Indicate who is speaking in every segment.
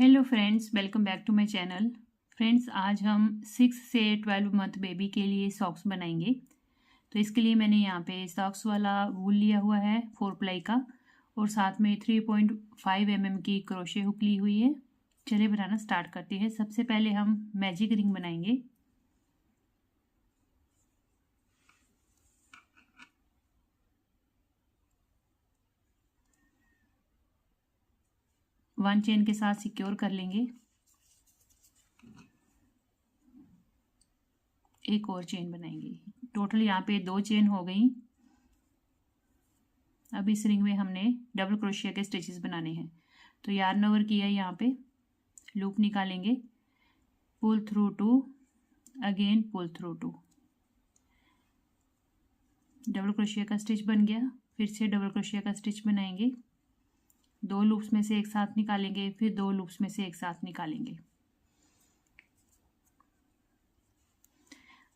Speaker 1: Hello friends, welcome back to my channel. Friends, आज हम 6 से 12 मंथ बेबी के लिए सॉक्स बनाएंगे। तो इसके लिए मैंने यहाँ पे सॉक्स वाला वूल लिया हुआ है 4 प्लाई का, और साथ में 3.5 mm की क्रोशे हुक ली हुई है। चलिए बनाना स्टार्ट करते हैं। सबसे पहले हम मैजिक रिंग बनाएंगे। वन चेन के साथ सिक्योर कर लेंगे। एक और चेन बनाएंगे। टोटल यहाँ पे 2 चेन हो गई। अब इस रिंग में हमने डबल क्रोशिया के स्टिचेस बनाने हैं। तो यार्न ओवर किया, यहाँ पे लूप निकालेंगे, pull through two, again pull through two, double क्रोशिया का स्टिच बन गया। फिर से डबल क्रोशिया का स्टिच बनाएंगे, 2 लूप्स में से एक साथ निकालेंगे, फिर 2 लूप्स में से एक साथ निकालेंगे।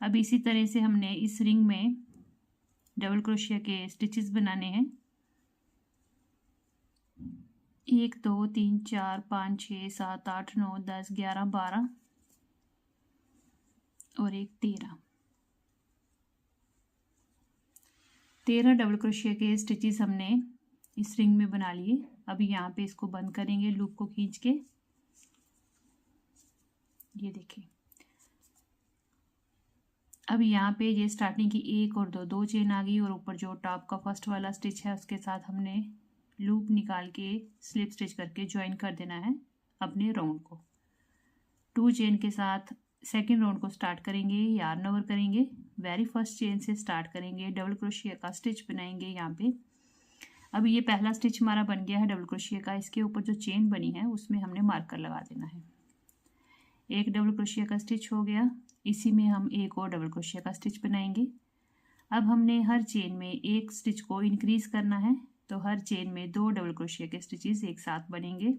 Speaker 1: अब इसी तरह से हमने इस रिंग में डबल क्रोशिया के स्टिचेस बनाने हैं। 1 2 3 4 5 6 7 8 9 10 11 12 और एक 13 डबल क्रोशिया के स्टिचेस हमने इस रिंग में बना लिए। अभी यहाँ पे इसको बंद करेंगे लूप को खींच के। ये देखिए, अब यहाँ पे ये स्टार्टिंग की 1 और 2 चेन आ गई, और ऊपर जो टॉप का फर्स्ट वाला स्टिच है उसके साथ हमने लूप निकाल के स्लिप स्टिच करके ज्वाइन कर देना है अपने राउंड को। 2 चेन के साथ सेकेंड राउंड को स्टार्ट करेंगे, यार्न ओवर करेंगे, वेरी फर्स्ट चेन से स्टार्ट करेंगे, डबल क्रोशिया का स्टिच बनाएंगे यहाँ पे। अब ये पहला स्टिच हमारा बन गया है डबल क्रोशिया का। इसके ऊपर जो चेन बनी है उसमें हमने मार्कर लगा देना है। एक डबल क्रोशिया का स्टिच हो गया, इसी में हम एक और डबल क्रोशिया का स्टिच बनाएंगे। अब हमने हर चेन में एक स्टिच को इंक्रीज करना है, तो हर चेन में 2 डबल क्रोशिया के स्टिचेस एक साथ बनेंगे।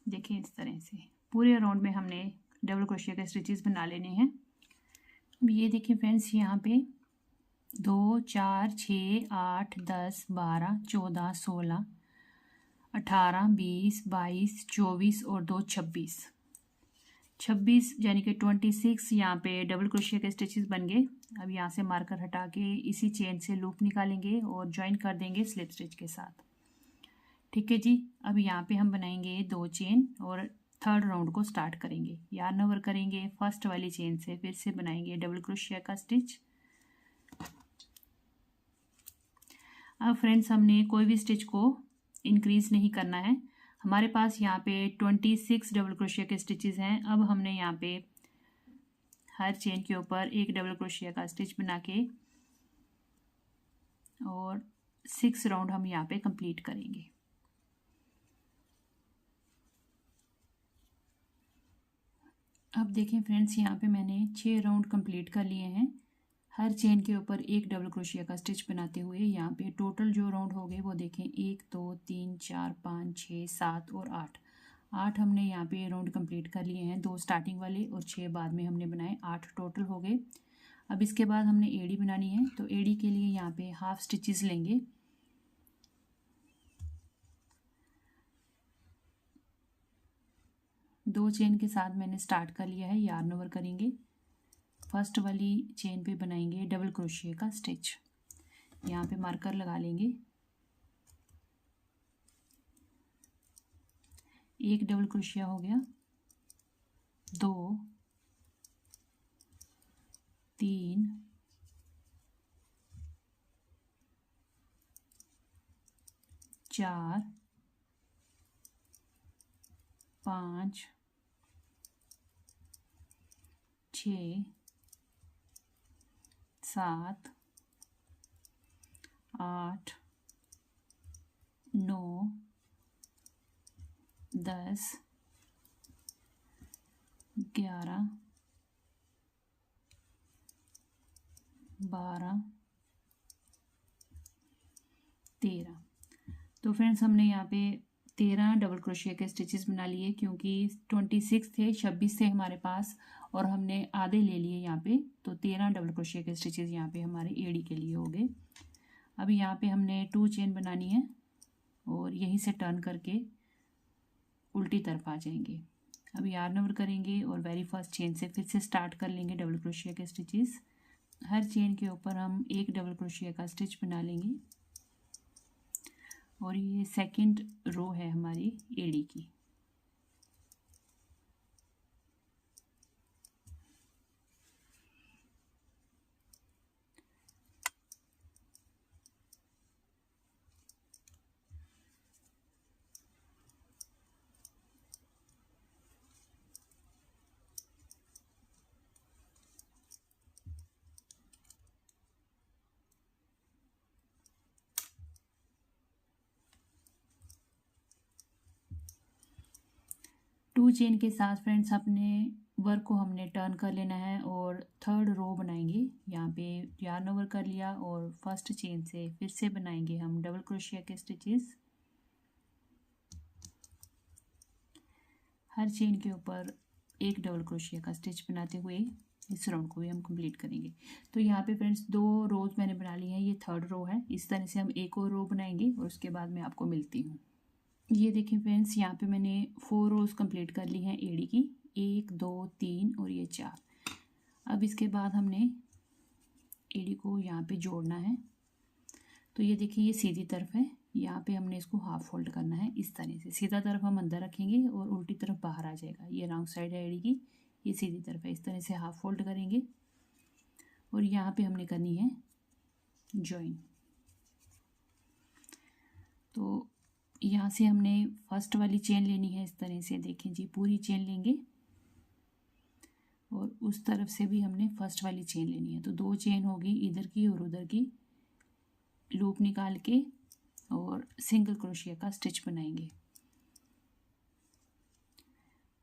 Speaker 1: देखिए, इस तरह से पूरे राउंड में हमने डबल क्रोशिया के स्टिचेस बना लेने हैं। अब ये देखिए फ्रेंड्स, यहाँ पे 2 4 6 8 10 12 14 16 18 20 22 24 और 2 26 यानी कि 26 यहाँ पे डबल क्रोशिया के स्टिचेस बन गए। अब यहाँ से मार्कर हटा के इसी चेन से लूप निकालेंगे और ज्वाइन कर देंगे स्लिप स्टिच के साथ। ठीक है जी। अब यहाँ पे हम बनाएंगे 2 चेन और थर्ड राउंड को स्टार्ट करेंगे। यार्न ओवर करेंगे, फर्स्ट वाली चेन से फिर से बनाएंगे डबल क्रोशिया का स्टिच। अब फ्रेंड्स, हमने कोई भी स्टिच को इंक्रीज नहीं करना है। हमारे पास यहाँ पे 26 डबल क्रोशिया के स्टिचेस हैं। अब हमने यहाँ पे हर चेन के ऊपर एक डबल क्रोशिया का स्टिच बना के और 6 राउंड हम यहाँ पे कंप्लीट करेंगे। अब देखें फ्रेंड्स, यहाँ पे मैंने 6 राउंड कंप्लीट कर लिए हैं, हर चेन के ऊपर एक डबल क्रोशिया का स्टिच बनाते हुए। यहाँ पे टोटल जो राउंड हो गए वो देखें, 1 2 3 4 5 6 7 और 8 हमने यहाँ पे राउंड कंप्लीट कर लिए हैं। 2 स्टार्टिंग वाले और 6 बाद में हमने बनाए, 8 टोटल हो गए। अब इसके बाद हमने एड़ी बनानी है, तो एड़ी के लिए यहाँ पे हाफ स्टिचेस लेंगे। दो चेन के साथ मैंने स्टार्ट कर लिया है, यार्न ओवर करेंगे, फर्स्ट वाली चेन पे बनाएंगे डबल क्रोशिया का स्टिच। यहाँ पे मार्कर लगा लेंगे, एक डबल क्रोशिया हो गया, 2 3 4 5 6 7 8 9 10 11 12 13। तो फ्रेंड्स, हमने यहाँ पे 13 डबल क्रोशिया के स्टिचेस बना लिए, क्योंकि 26 थे, 26 थे हमारे पास और हमने आधे ले लिए यहाँ पे, तो 13 डबल क्रोशिया के स्टिचेस यहाँ पे हमारे एड़ी के लिए हो गए। अब यहाँ पे हमने 2 चेन बनानी है और यहीं से टर्न करके उल्टी तरफ आ जाएंगे। अब यार्न ओवर करेंगे और वेरी फर्स्ट चेन से फिर से स्टार्ट कर लेंगे डबल क्रोशिया के स्टिचेस। हर चेन के ऊपर हम एक डबल क्रोशिया का स्टिच बना लेंगे और ये सेकंड रो है हमारी एड़ी की। टू चेन के साथ फ्रेंड्स अपने वर्क को हमने टर्न कर लेना है और थर्ड रो बनाएंगे। यहाँ पे यार्न ओवर कर लिया और फर्स्ट चेन से फिर से बनाएंगे हम डबल क्रोशिया के स्टिचेस। हर चेन के ऊपर एक डबल क्रोशिया का स्टिच बनाते हुए इस राउंड को भी हम कंप्लीट करेंगे। तो यहाँ पे फ्रेंड्स 2 रोज मैंने बना ली हैं, ये थर्ड रो है। इस तरह से हम एक और रो बनाएंगे और उसके बाद मैं आपको मिलती हूँ। ये देखिए फ्रेंड्स, यहाँ पे मैंने 4 रोज कंप्लीट कर ली हैं एड़ी की, 1 2 3 और ये 4। अब इसके बाद हमने एड़ी को यहाँ पे जोड़ना है। तो ये देखिए ये सीधी तरफ है, यहाँ पे हमने इसको हाफ फोल्ड करना है इस तरह से। सीधा तरफ हम अंदर रखेंगे और उल्टी तरफ बाहर आ जाएगा। ये रॉन्ग साइड है एड़ी की, ये सीधी तरफ है। इस तरह से हाफ फोल्ड करेंगे और यहाँ पे हमने करनी है जॉइन। तो यहाँ से हमने फर्स्ट वाली चेन लेनी है इस तरह से, देखें जी पूरी चेन लेंगे और उस तरफ से भी हमने फर्स्ट वाली चेन लेनी है। तो 2 चेन होगी इधर की और उधर की, लूप निकाल के और सिंगल क्रोशिया का स्टिच बनाएंगे।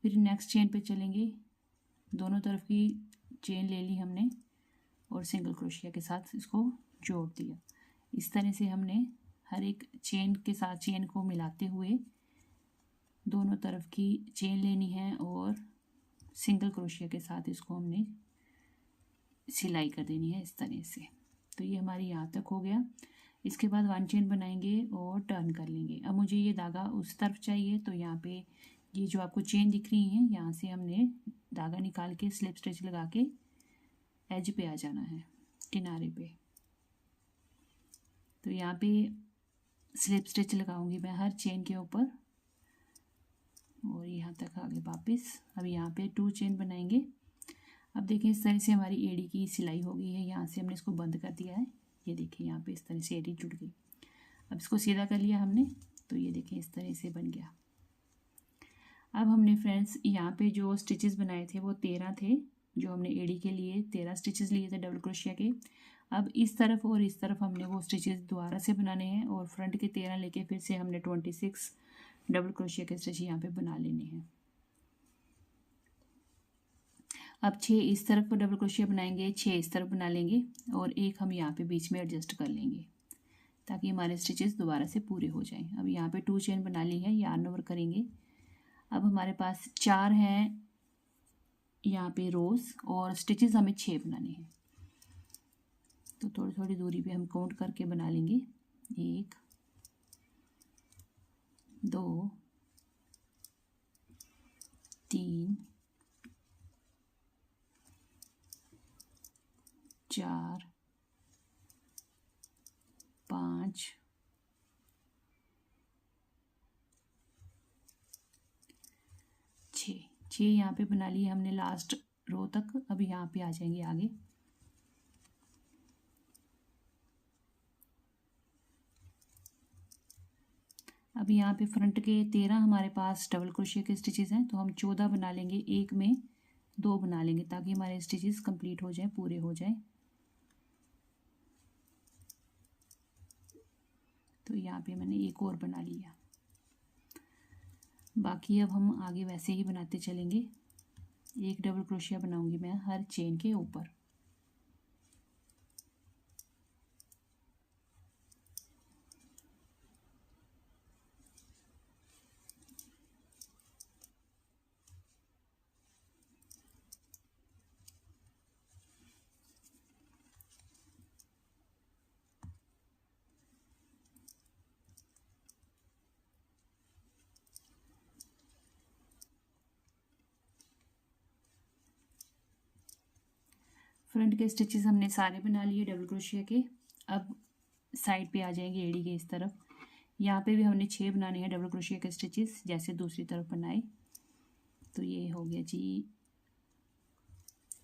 Speaker 1: फिर नेक्स्ट चेन पे चलेंगे, दोनों तरफ की चेन ले ली हमने और सिंगल क्रोशिया के साथ इसको जोड़ दिया। इस तरह से हमने हर एक चेन के साथ चेन को मिलाते हुए दोनों तरफ की चेन लेनी है और सिंगल क्रोशिया के साथ इसको हमने सिलाई कर देनी है इस तरह से। तो ये हमारी यहाँ तक हो गया। इसके बाद 1 चेन बनाएंगे और टर्न कर लेंगे। अब मुझे ये धागा उस तरफ चाहिए, तो यहाँ पे ये जो आपको चेन दिख रही है यहाँ से हमने धागा निकाल के स्लिप स्टिच लगा के एज पे आ जाना है, किनारे पे। तो यहाँ पे स्लिप स्टिच लगाऊंगी मैं हर चेन के ऊपर और यहाँ तक आगे वापस। अब यहाँ पे 2 चेन बनाएंगे। अब देखें इस तरह से हमारी एड़ी की सिलाई हो गई है। यहाँ से हमने इसको बंद कर दिया है, ये देखिए यहाँ पे इस तरह से एड़ी जुड़ गई। अब इसको सीधा कर लिया हमने, तो ये देखें इस तरह से बन गया। अब हमने फ्रेंड्स यहाँ पे जो स्टिचेस बनाए थे वो 13 थे, जो हमने एड़ी के लिए 13 स्टिचेस लिए थे डबल क्रोशिया के। अब इस तरफ और इस तरफ हमने वो स्टिचेस दोबारा से बनाने हैं और फ्रंट के 13 लेके फिर से हमने 26 डबल क्रोशिया के स्टिच यहाँ पे बना लेने हैं। अब 6 इस तरफ डबल क्रोशिया बनाएंगे, 6 इस तरफ बना लेंगे और एक हम यहाँ पे बीच में एडजस्ट कर लेंगे ताकि हमारे स्टिचेस दोबारा से पूरे हो जाएं। अब यहाँ पे 2 चेन बना ली है, यार्न ओवर करेंगे। अब हमारे पास 4 हैं यहाँ पे रोज और स्टिचेस हमें 6 बनाने हैं। तो थोड़ी थोड़ी दूरी पे हम काउंट करके बना लेंगे। 1 2 3 4 5 6 यहाँ पे बना लिए हमने लास्ट रो तक। अब यहाँ पे आ जाएंगे आगे। अब यहाँ पे फ्रंट के 13 हमारे पास डबल क्रोशिया के स्टिचेस हैं, तो हम 14 बना लेंगे। एक में 2 बना लेंगे ताकि हमारे स्टिचेस कंप्लीट हो जाए, पूरे हो जाए। तो यहाँ पे मैंने एक और बना लिया। बाकी अब हम आगे वैसे ही बनाते चलेंगे। एक डबल क्रोशिया बनाऊंगी मैं हर चेन के ऊपर। फ्रंट के स्टिचेस हमने सारे बना लिए डबल क्रोशिया के। अब साइड पे आ जाएंगे एड़ी के इस तरफ। यहाँ पे भी हमने 6 बनाने हैं डबल क्रोशिया के स्टिचेस जैसे दूसरी तरफ बनाए। तो ये हो गया जी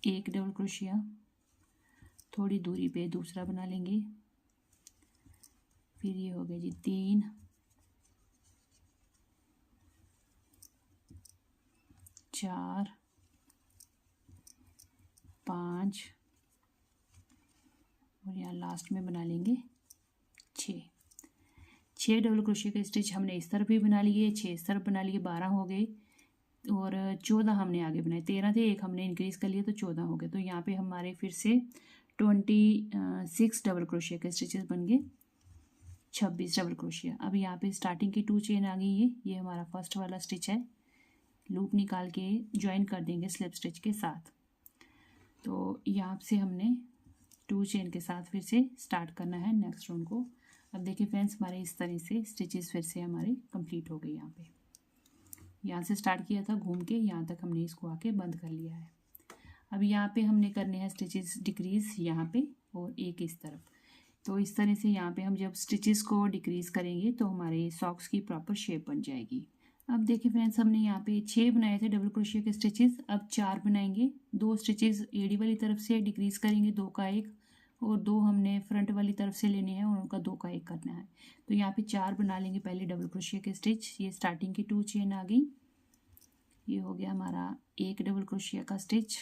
Speaker 1: एक डबल क्रोशिया, थोड़ी दूरी पे दूसरा बना लेंगे, फिर ये हो गया जी 3, 4, 5 और यहाँ लास्ट में बना लेंगे 6 डबल क्रोशिया के स्टिच हमने इस तरफ भी बना लिए, 6 इस तरफ बना लिए, 12 हो गए और 14 हमने आगे बनाए। 13 थे, एक हमने इंक्रीज़ कर लिया तो 14 हो गए। तो यहाँ पे हमारे फिर से 26 डबल क्रोशिया के स्टिचेस बन गए, 26 डबल क्रोशिया। अब यहाँ पे स्टार्टिंग की 2 चेन आ गई है, ये हमारा फर्स्ट वाला स्टिच है। लूप निकाल के ज्वाइन कर देंगे स्लिप स्टिच के साथ। तो यहाँ से हमने 2 चेन के साथ फिर से स्टार्ट करना है नेक्स्ट राउंड को। अब देखिए फ्रेंड्स, हमारे इस तरह से स्टिचेस फिर से हमारे कंप्लीट हो गए। यहाँ से स्टार्ट किया था घूम के, यहाँ तक हमने इसको आके बंद कर लिया है। अब यहाँ पे हमने करने हैं स्टिचेस डिक्रीज़ यहाँ पे और एक इस तरफ। तो इस तरह से यहाँ पे हम जब स्टिचेस को डिक्रीज़ करेंगे तो हमारे सॉक्स की प्रॉपर शेप बन जाएगी। अब देखिए फ्रेंड्स, हमने यहाँ पे 6 बनाए थे डबल क्रोशिया के स्टिचेस, अब 4 बनाएंगे। 2 स्टिचेस एड़ी वाली तरफ से डिक्रीज़ करेंगे, 2 का 1, और 2 हमने फ्रंट वाली तरफ से लेने हैं और उनका 2 का 1 करना है। तो यहाँ पे 4 बना लेंगे पहले डबल क्रोशिया के स्टिच। ये स्टार्टिंग की 2 चेन आ गई, ये हो गया हमारा एक डबल क्रोशिया का स्टिच,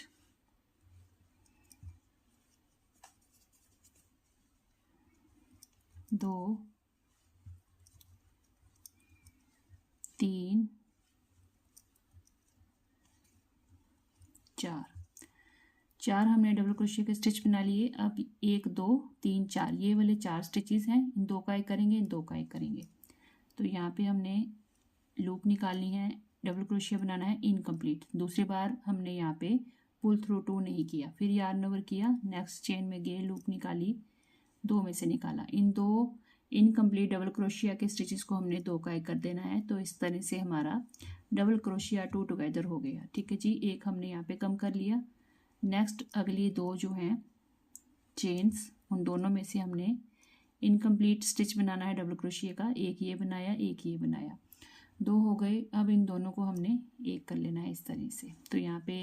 Speaker 1: 2, 3, 4 हमने डबल क्रोशिया के स्टिच बना लिए। अब 1, 2, 3, 4 ये वाले 4 स्टिचेस हैं, इन 2 का 1 करेंगे, इन 2 का 1 करेंगे। तो यहाँ पे हमने लूप निकालनी है, डबल क्रोशिया बनाना है इनकम्प्लीट। दूसरी बार हमने यहाँ पे पुल थ्रू 2 नहीं किया, फिर यार्न ओवर किया, नेक्स्ट चेन में गए, लूप निकाली, 2 में से निकाला। इन 2 इनकम्प्लीट डबल क्रोशिया के स्टिचेस को हमने 2 का 1 कर देना है। तो इस तरह से हमारा डबल क्रोशिया 2 टुगेदर हो गया। ठीक है जी, एक हमने यहाँ पे कम कर लिया। नेक्स्ट अगली 2 जो हैं चेन्स, उन दोनों में से हमने इनकम्प्लीट स्टिच बनाना है डबल क्रोशिया का। एक ये बनाया, एक ये बनाया, 2 हो गए। अब इन दोनों को हमने 1 कर लेना है इस तरह से। तो यहाँ पे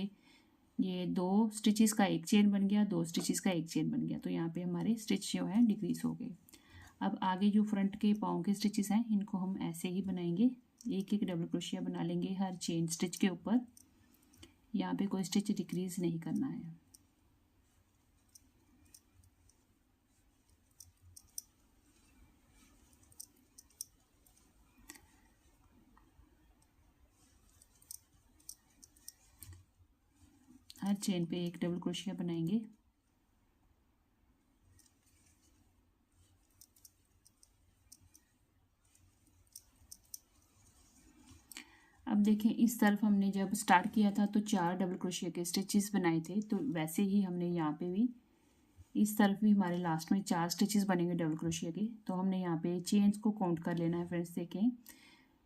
Speaker 1: ये 2 स्टिचेस का 1 चेन बन गया, 2 स्टिचेस का 1 चेन बन गया। तो यहाँ पे हमारे स्टिच जो है डिक्रीज हो गए। अब आगे जो फ्रंट के पाँव के स्टिचेस हैं, इनको हम ऐसे ही बनाएंगे, एक एक डबल क्रोशिया बना लेंगे हर चेन स्टिच के ऊपर। यहाँ पे कोई स्टिच डिक्रीज नहीं करना है। हर चेन पे एक डबल क्रोशिया बनाएंगे। अब देखें, इस तरफ हमने जब स्टार्ट किया था तो 4 डबल क्रोशिया के स्टिचेस बनाए थे, तो वैसे ही हमने यहाँ पे भी इस तरफ भी हमारे लास्ट में 4 स्टिचेस बनेंगे डबल क्रोशिया के। तो हमने यहाँ पे चेन्स को काउंट कर लेना है फ्रेंड्स। देखें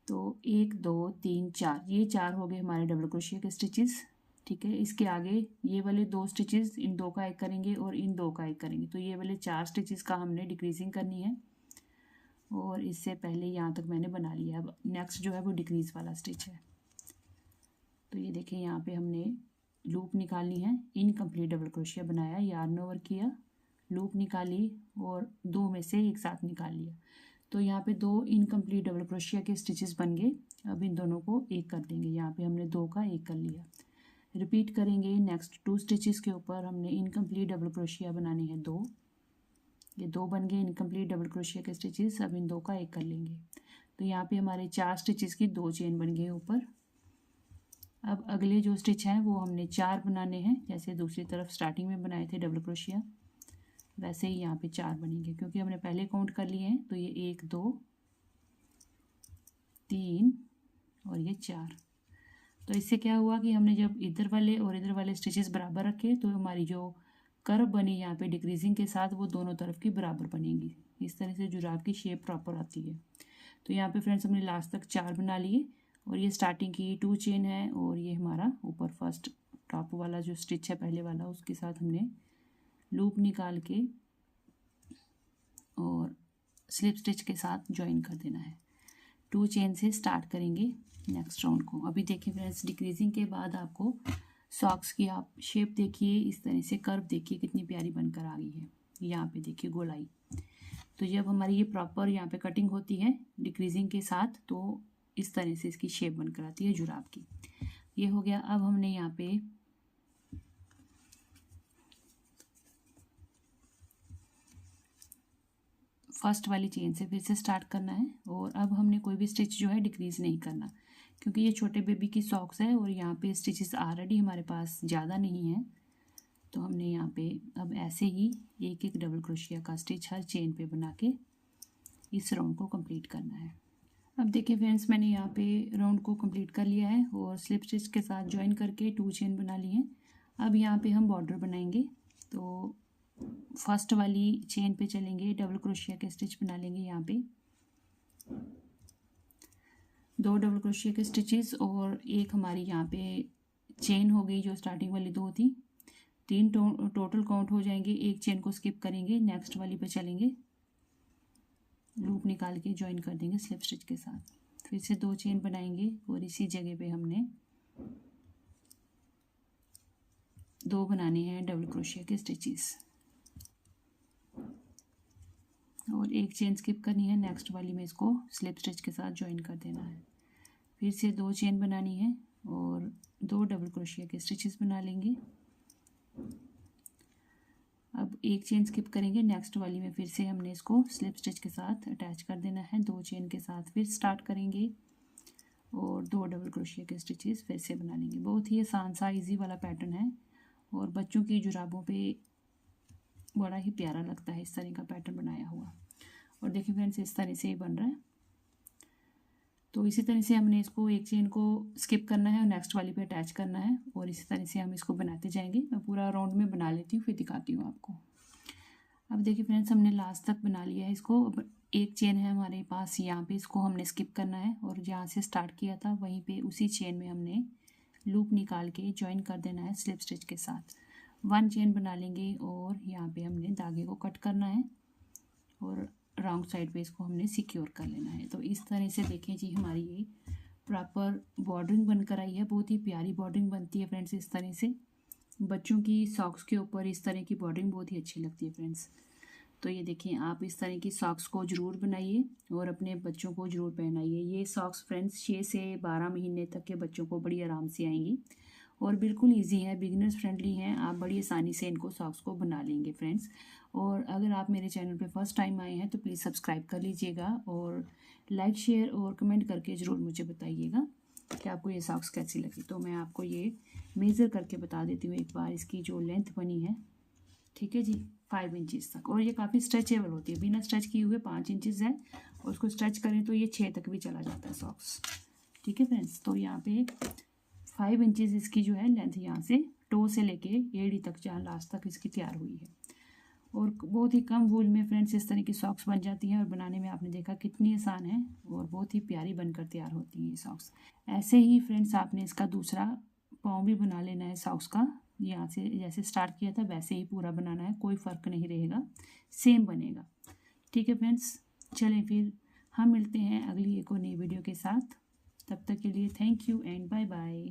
Speaker 1: तो 1, 2, 3, 4 ये 4 हो गए हमारे डबल क्रोशिया के स्टिचेस। ठीक है, इसके आगे ये वाले 2 स्टिचेस, इन 2 का 1 करेंगे और इन 2 का 1 करेंगे। तो ये वाले 4 स्टिचेस का हमने डिक्रीजिंग करनी है और इससे पहले यहाँ तक मैंने बना लिया। अब नेक्स्ट जो है वो डिक्रीज वाला स्टिच है। तो ये देखें, यहाँ पे हमने लूप निकालनी है, इनकम्प्लीट डबल क्रोशिया बनाया, यार्न ओवर किया, लूप निकाली और 2 में से एक साथ निकाल लिया। तो यहाँ पे 2 इनकम्प्लीट डबल क्रोशिया के स्टिचेस बन गए। अब इन दोनों को 1 कर देंगे। यहाँ पे हमने 2 का 1 कर लिया। रिपीट करेंगे, नेक्स्ट 2 स्टिचेस के ऊपर हमने इनकम्प्लीट डबल क्रोशिया बनाने हैं 2। ये 2 बन गए इनकम्प्लीट डबल क्रोशिया के स्टिचेस। अब इन 2 का 1 कर लेंगे। तो यहाँ पे हमारे 4 स्टिचेस की 2 चेन बन गए ऊपर। अब अगले जो स्टिच हैं वो हमने 4 बनाने हैं, जैसे दूसरी तरफ स्टार्टिंग में बनाए थे डबल क्रोशिया, वैसे ही यहाँ पे 4 बनेंगे क्योंकि हमने पहले काउंट कर लिए हैं। तो ये 1, 2, 3 और ये 4। तो इससे क्या हुआ कि हमने जब इधर वाले और इधर वाले स्टिचेस बराबर रखे तो हमारी जो कर्व बनी यहाँ पे डिक्रीजिंग के साथ, वो दोनों तरफ की बराबर बनेगी। इस तरह से जुराब की शेप प्रॉपर आती है। तो यहाँ पे फ्रेंड्स हमने लास्ट तक 4 बना लिए और ये स्टार्टिंग की 2 चेन है और ये हमारा ऊपर फर्स्ट टॉप वाला जो स्टिच है पहले वाला, उसके साथ हमने लूप निकाल के और स्लिप स्टिच के साथ ज्वाइन कर देना है। 2 चेन से स्टार्ट करेंगे नेक्स्ट राउंड को। अभी देखिए फ्रेंड्स, डिक्रीजिंग के बाद आपको सॉक्स की आप शेप देखिए, इस तरह से कर्व देखिए कितनी प्यारी बनकर आ गई है। यहाँ पे देखिए गोलाई। तो जब हमारी ये प्रॉपर यहाँ पे कटिंग होती है डिक्रीजिंग के साथ, तो इस तरह से इसकी शेप बनकर आती है जुराब की। ये हो गया। अब हमने यहाँ पे फर्स्ट वाली चेन से फिर से स्टार्ट करना है और अब हमने कोई भी स्टिच जो है डिक्रीज नहीं करना, क्योंकि ये छोटे बेबी की सॉक्स है और यहाँ पे स्टिचेस ऑलरेडी हमारे पास ज़्यादा नहीं है। तो हमने यहाँ पे अब ऐसे ही एक एक डबल क्रोशिया का स्टिच हर चेन पे बना के इस राउंड को कंप्लीट करना है। अब देखिए फ्रेंड्स, मैंने यहाँ पे राउंड को कंप्लीट कर लिया है और स्लिप स्टिच के साथ ज्वाइन करके 2 चेन बना ली हैं। अब यहाँ पे हम बॉर्डर बनाएंगे। तो फर्स्ट वाली चेन पे चलेंगे, डबल क्रोशिया के स्टिच बना लेंगे। यहाँ पे 2 डबल क्रोशिया के स्टिचेस और एक हमारी यहाँ पे चेन हो गई जो स्टार्टिंग वाली 2 थी। 3 टोटल काउंट हो जाएंगे। एक चेन को स्किप करेंगे, नेक्स्ट वाली पे चलेंगे, लूप निकाल के ज्वाइन कर देंगे स्लिप स्टिच के साथ। फिर से 2 चेन बनाएंगे और इसी जगह पे हमने 2 बनाने हैं डबल क्रोशिया के स्टिचेस और एक चेन स्किप करनी है। नेक्स्ट वाली में इसको स्लिप स्टिच के साथ ज्वाइन कर देना है। फिर से 2 चेन बनानी है और 2 डबल क्रोशिया के स्टिचेस बना लेंगे। अब एक चेन स्किप करेंगे, नेक्स्ट वाली में फिर से हमने इसको स्लिप स्टिच के साथ अटैच कर देना है। 2 चेन के साथ फिर स्टार्ट करेंगे और 2 डबल क्रोशिया के स्टिचेस फिर से बना लेंगे। बहुत ही आसान सा इजी वाला पैटर्न है और बच्चों की जुराबों पे बड़ा ही प्यारा लगता है इस तरह का पैटर्न बनाया हुआ। और देखिए फ्रेंड्स, इस तरह से ये बन रहा है। तो इसी तरह से हमने इसको एक चेन को स्किप करना है और नेक्स्ट वाली पे अटैच करना है और इसी तरह से हम इसको बनाते जाएंगे। मैं पूरा राउंड में बना लेती हूँ, फिर दिखाती हूँ आपको। अब देखिए फ्रेंड्स, हमने लास्ट तक बना लिया है इसको। अब एक चेन है हमारे पास, यहाँ पे इसको हमने स्किप करना है और जहाँ से स्टार्ट किया था वहीं पे उसी चेन में हमने लूप निकाल के ज्वाइन कर देना है स्लिप स्टिच के साथ। 1 चेन बना लेंगे और यहाँ पे हमने धागे को कट करना है और राउंड साइड पे इसको हमने सिक्योर कर लेना है। तो इस तरह से देखें जी, हमारी ये प्रॉपर बॉर्डरिंग बनकर आई है। बहुत ही प्यारी बॉर्डरिंग बनती है फ्रेंड्स। इस तरह से बच्चों की सॉक्स के ऊपर इस तरह की बॉर्डरिंग बहुत ही अच्छी लगती है फ्रेंड्स। तो ये देखिए, आप इस तरह की सॉक्स को ज़रूर बनाइए और अपने बच्चों को ज़रूर पहनाइए। ये सॉक्स फ्रेंड्स 6 से 12 महीने तक के बच्चों को बड़ी आराम से आएंगी और बिल्कुल इजी है, बिगिनर्स फ्रेंडली हैं। आप बड़ी आसानी से इनको सॉक्स को बना लेंगे फ्रेंड्स। और अगर आप मेरे चैनल पे फर्स्ट टाइम आए हैं तो प्लीज़ सब्सक्राइब कर लीजिएगा और लाइक शेयर और कमेंट करके ज़रूर मुझे बताइएगा कि आपको ये सॉक्स कैसी लगी। तो मैं आपको ये मेज़र करके बता देती हूँ एक बार, इसकी जो लेंथ बनी है, ठीक है जी, 5 इंचज़ तक। और ये काफ़ी स्ट्रेचेबल होती है, बिना स्ट्रेच किए हुए 5 इंचज़ है और उसको स्ट्रेच करें तो ये 6 तक भी चला जाता है सॉक्स। ठीक है फ्रेंड्स, तो यहाँ पे 5 इंचज़ इसकी जो है लेंथ, यहाँ से टो से लेके एड़ी तक, जहाँ लास्ट तक इसकी तैयार हुई है। और बहुत ही कम वूल में फ्रेंड्स इस तरह की सॉक्स बन जाती हैं और बनाने में आपने देखा कितनी आसान है और बहुत ही प्यारी बनकर तैयार होती हैं ये सॉक्स। ऐसे ही फ्रेंड्स आपने इसका दूसरा पाँव भी बना लेना है सॉक्स का। यहाँ से जैसे स्टार्ट किया था वैसे ही पूरा बनाना है, कोई फ़र्क नहीं रहेगा, सेम बनेगा। ठीक है फ्रेंड्स, चलें फिर हम मिलते हैं अगली एक और नई वीडियो के साथ। तब तक के लिए thank you and bye bye.